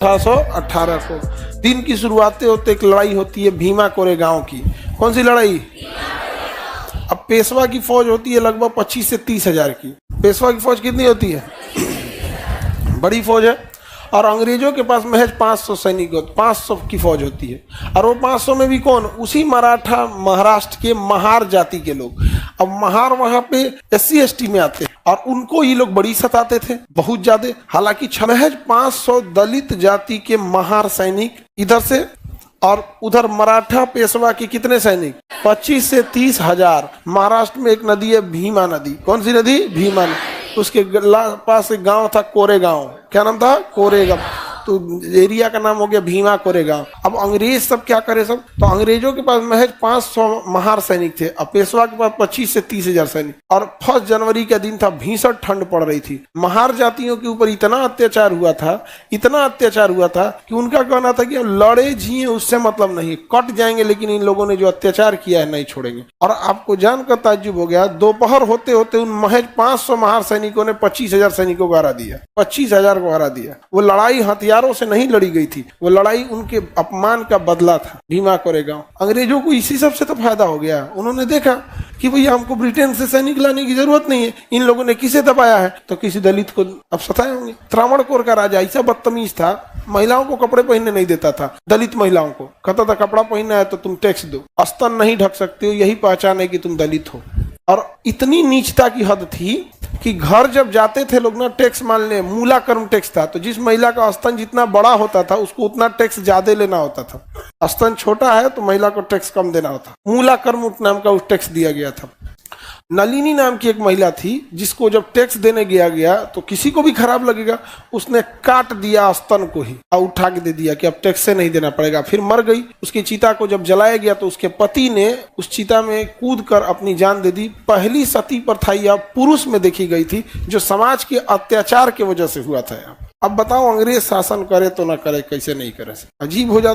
1818 को। दिन की शुरुआत होते एक लड़ाई होती है भीमा कोरेगांव की। कौन सी लड़ाई? अब पेशवा की फौज होती है लगभग 25 से 30 हजार की। पेशवा की फौज कितनी होती है? बड़ी फौज है। और अंग्रेजों के पास महज 500 सैनिक 500 की फौज होती है। और वो 500 में भी कौन? उसी मराठा महाराष्ट्र के महार जाति के लोग। अब महार वहां पे SC ST में आते हैं और उनको ये लोग बड़ी सताते थे बहुत ज्यादा। हालांकि महज 500 दलित जाति के महार सैनिक इधर से और उधर मराठा पेशवा के कितने सैनिक? 25 से 30 हजार। महाराष्ट्र में एक नदी है भीमा नदी। कौन सी नदी? भीमा नदी। उसके पास एक गांव था कोरेगांव। क्या नाम था? कोरेगांव। तो एरिया का नाम हो गया भीमा कोरेगांव। अब अंग्रेज सब क्या करे सब? तो अंग्रेजों के पास महज 500 महार सैनिक थे और पेशवा के पास 25 से 30 हजार सैनिक। और 1 जनवरी का दिन था, भीषण ठंड पड़ रही थी। महार जातियों के ऊपर इतना अत्याचार हुआ था कि उनका कहना था कि हम लड़े जिए उससे मतलब नहीं, कट जाएंगे लेकिन इन लोगों ने जो अत्याचार किया है नहीं छोड़ेंगे। और आपको जानकर ताज्जुब हो गया, दोपहर होते होते उन महज 500 महार सैनिकों ने 25 हजार सैनिकों को हरा दिया। 25 हजार को हरा दिया। वो लड़ाई हथियारों से नहीं लड़ी गई थी, वो लड़ाई उनके अपमान का बदला था। भीमा कोरेगांव। अंग्रेजों को इसी सब से तो फायदा हो गया। उन्होंने देखा कि भैया हमको ब्रिटेन से सैनिक लाने की जरूरत नहीं है, इन लोगों ने किसे दबाया है? तो किसी दलित को अब सताए होंगे। त्रावणकोर का राजा ऐसा बदतमीज था, महिलाओं को कपड़े पहनने नहीं देता था। दलित महिलाओं को कहता था कपड़ा पहनना है तो तुम टैक्स दो, स्तन नहीं ढक सकते हो, यही पहचान है कि तुम दलित हो। और इतनी नीचता की हद थी कि घर जब जाते थे लोग ना टैक्स मान ले, मूलाकर्म टैक्स था। तो जिस महिला का स्तन जितना बड़ा होता था उसको उतना टैक्स ज्यादा लेना होता था। स्तन छोटा है तो महिला को टैक्स कम देना होता। मूलाकर्म नाम का उस टैक्स दिया गया था। नलिनी नाम की एक महिला थी जिसको जब टैक्स देने गया तो किसी को भी खराब लगेगा, उसने काट दिया स्तन को ही और उठा के दे दिया कि अब टैक्स से नहीं देना पड़ेगा। फिर मर गई। उसकी चिता को जब जलाया गया तो उसके पति ने उस चिता में कूद कर अपनी जान दे दी। पहली सती प्रथा यह पुरुष में देखी गई थी जो समाज के अत्याचार की वजह से हुआ था। अब बताओ अंग्रेज शासन करे तो ना करे, कैसे नहीं करे, अजीब हो जाता।